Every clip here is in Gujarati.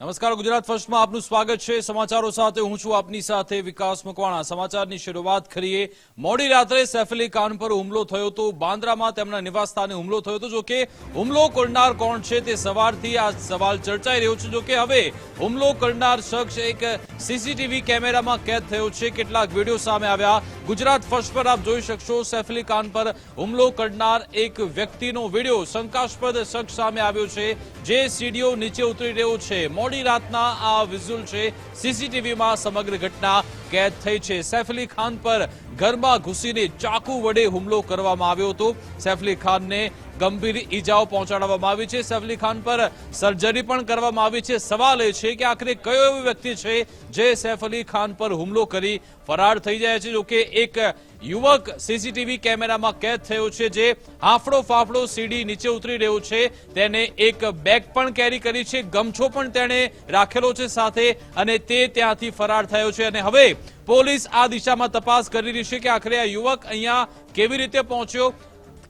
નમસ્કાર, ગુજરાત ફર્સ્ટમાં આપનું સ્વાગત છે। સમાચારો સાથે હું છું આપની સાથે વિકાસ મકવાણા। સમાચારની શરૂઆત કરીએ। મોડી રાત્રે સૈફ અલી ખાન પર હુમલો થયો તો બાંદ્રામાં તેમના નિવાસસ્થાને હુમલો થયો તો। જો કે હુમલો કરનાર કોણ છે તે સવારથી આ સવાલ ચર્ચાઈ રહ્યો છે। જો કે હવે હુમલો કરનાર શખ્સ એક સીસીટીવી કેમેરામાં કેદ થયો છે। કેટલાક વિડીયો સામે આવ્યા। ગુજરાત ફર્સ્ટ પર આપ જોઈ શકશો સૈફ અલી ખાન પર હુમલો કરનાર એક વ્યક્તિનો વિડીયો શંકાસ્પદ શખ્સ સામે આવ્યો છે જે સીડીઓ નીચે ઉતરી રહ્યો છે। મોડી રાતના આ વિઝ્યુઅલ છે, સીસીટીવીમાં સમગ્ર ઘટના કેદ થઈ છે। સૈફ અલી ખાન પર ઘરમાં ઘૂસીને ચાકુ વડે હુમલો કરવામાં આવ્યો હતો। સૈફ અલી ખાનને ગંભીર ઈજાઓ પહોંચાડવામાં આવી છે। સૈફ અલી ખાન પર સર્જરી પણ કરવામાં આવી છે। સવાલ એ છે કે આખરે કયો એવો વ્યક્તિ છે જે સૈફ અલી ખાન પર હુમલો કરી ફરાર થઈ જાય છે। જો કે એક યુવક સીસીટીવી કેમેરામાં કેદ થયો છે જે હાફડો ફાફડો સીડી નીચે ઉતરી રહ્યો છે। તેને એક બેગ પણ કેરી કરી છે, ગમછો પણ તેણે રાખેલો છે સાથે, અને તે ત્યાંથી ફરાર થયો છે। અને હવે પોલીસ આ દિશામાં તપાસ કરી રહી છે કે આખરે આ યુવક અહીંયા કેવી રીતે પહોંચ્યો,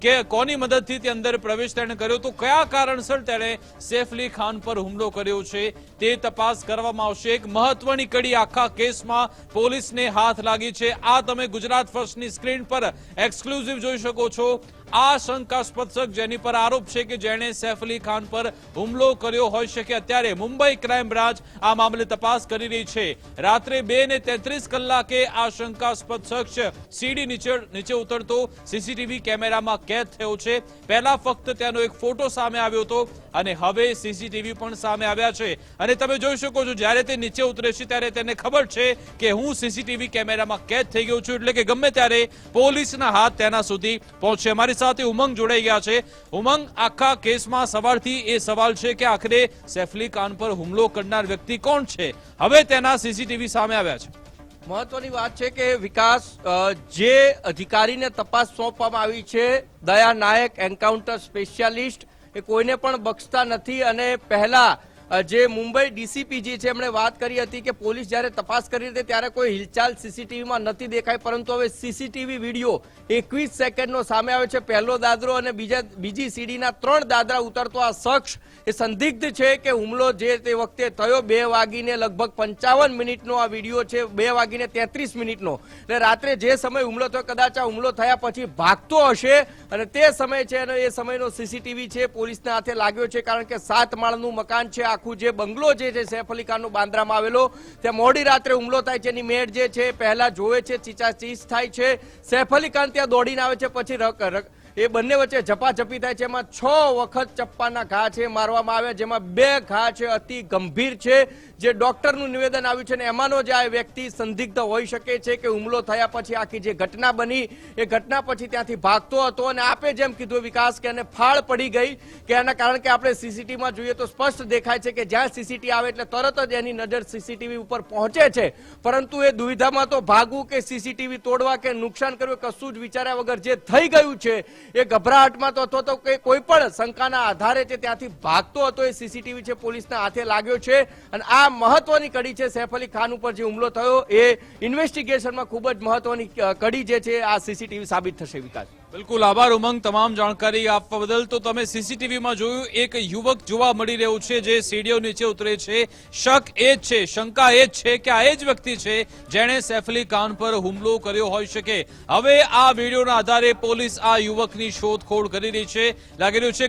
કે કોની મદદથી તે અંદર પ્રવેશ તેણે કર્યો, તો કયા કારણસર તેણે સૈફ અલી ખાન પર હુમલો કર્યો છે તે તપાસ કરવામાં આવશે। એક મહત્વની કડી આખા કેસમાં પોલીસને હાથ લાગી છે। આ તમે ગુજરાત ફર્સ્ટની સ્ક્રીન પર એક્સક્લુઝિવ જોઈ શકો છો। આ શંકાસ્પદ શખ્સ જેની પર આરોપ છે કે જેણે સૈફ અલી ખાન પર હુમલો કર્યો હોઈ શકે। અત્યારે મુંબઈ ક્રાઇમ બ્રાન્ચ આ મામલે તપાસ કરી રહી છે। રાત્રે 2:33 કલાકે આ શંકાસ્પદ શખ્સ સીડી નીચે ઉતરતો સીસીટીવી કેમેરામાં કેદ થયો છે। પહેલા ફક્ત તેનો એક ફોટો સામે આવ્યો હતો અને હવે સીસીટીવી પણ સામે આવ્યા છે। અને તમે જોઈ શકો છો જ્યારે તે નીચે ઉતરે છે ત્યારે તેને ખબર છે કે હું સીસીટીવી કેમેરામાં કેદ થઈ ગયો છું, એટલે કે ગમે ત્યારે પોલીસના હાથ તેના સુધી પહોંચે। અમારી સાથે ઉમંગ જોડાઈ ગયા છે। ઉમંગ, આખા કેસમાં સવારથી એ સવાલ છે કે આખરે સૈફ અલી ખાન પર હુમલો કરનાર વ્યક્તિ કોણ છે? હવે તેના સીસીટીવી સામે આવ્યા છે। મહત્વની વાત છે કે વિકાસ, જે અધિકારીને તપાસ સોંપવામાં આવી છે, દયા નાયક, એન્કાઉન્ટર સ્પેશિયાલિસ્ટ, એ કોઈને પણ બક્ષતા નથી। અને પહેલા જે મુંબઈ ડીસીપી જે છે એમણે વાત કરી હતી કે પોલીસ જ્યારે તપાસ કરી હતી ત્યારે કોઈ હિલચાલ સીસીટીવીમાં નથી દેખાય, પરંતુ હવે સીસીટીવી વિડીયો 21 સેકન્ડનો સામે આવે છે। પહેલો દાદરો અને બીજી સીડીના 3 દાદરા ઉતરતો આ શખ્સ એ સંદિગ્ધ છે કે હુમલો જે તે વખતે થયો 2 વાગીને લગભગ 55 મિનિટનો આ વિડીયો છે, 2 વાગીને 33 મિનિટનો, એટલે રાત્રે જે સમય હુમલો થયો કદાચ આ હુમલો થયા પછી ભાગતો હશે અને તે સમય છે અને એ સમયનો સીસીટીવી છે પોલીસના હાથે લાગ્યો છે। કારણ કે 7 માળનું મકાન છે, આખું જે બંગલો જે છે સૈફ અલી ખાનનો બાંદ્રામાં આવેલો, ત્યાં મોડી રાત્રે હુમલો થાય છે। એની મેડ જે છે પહેલા જોવે છે, ચીચાચીચ થાય છે, સૈફ અલી ખાન ત્યાં દોડીને આવે છે, પછી એ બંને વચ્ચે ઝપાઝપી થાય છે। એમાં 6 વખત ચપ્પાના ઘા છે મારવામાં આવ્યા, જેમાં 2 ઘા છે અતિ ગંભીર છે, જે ડોક્ટરનું નિવેદન આવ્યું છે। અને એમાંનો જે આ વ્યક્તિ સંદિગ્ધ હોઈ શકે છે કે હુમલો થયા પછી આખી જે ઘટના બની એ ઘટના પછી ત્યાંથી ભાગતો હતો। અને આપે જેમ કીધું વિકાસ કે એને ફાળ પડી ગઈ કે એના કારણ કે આપણે સીસીટીવીમાં જોઈએ તો સ્પષ્ટ દેખાય છે કે જ્યાં સીસીટીવી આવે એટલે તરત જ એની નજર સીસીટીવી ઉપર પહોંચે છે, પરંતુ એ દુવિધામાં તો ભાગવું કે સીસીટીવી તોડવા કે નુકસાન કરવું કશું જ વિચાર્યા વગર જે થઈ ગયું છે એ ગભરાટમાં તો અથવા તો કોઈ પણ શંકાના આધારે છે ત્યાંથી ભાગતો હતો। એ સીસીટીવી છે પોલીસના હાથે લાગ્યો છે અને આ મહત્વની કડી છે સૈફ અલી ખાન ઉપર જે હુમલો થયો એ ઇન્વેસ્ટિગેશનમાં ખૂબ જ મહત્વની કડી જે છે આ સીસીટીવી સાબિત થશે। વિકાસ, બિલકુલ આભાર ઉમંગ, તમામ જાણકારી આપવા બદલ। તો તમે સીસીટીવીમાં જોયું એક યુવક જોવા મળી રહ્યું છે જે સીડીઓ નીચે ઉતરે છે। શક એ જ છે, શંકા એ જ છે કે આ એ જ વ્યક્તિ છે જેણે સૈફ અલી ખાન પર હુમલો કર્યો હોઈ શકે। હવે આ વિડીયોના આધારે પોલીસ આ યુવકની શોધખોળ કરી રહી છે। લાગી રહ્યું છે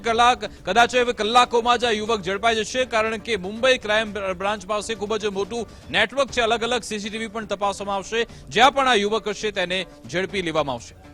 કદાચ હવે કલાકોમાં જ આ યુવક ઝડપાઈ જશે, કારણ કે મુંબઈ ક્રાઇમ બ્રાન્ચ પાસે ખૂબ જ મોટું નેટવર્ક છે, અલગ અલગ સીસીટીવી પણ તપાસવામાં આવશે। જ્યાં પણ આ યુવક હશે તેને ઝડપી લેવામાં આવશે।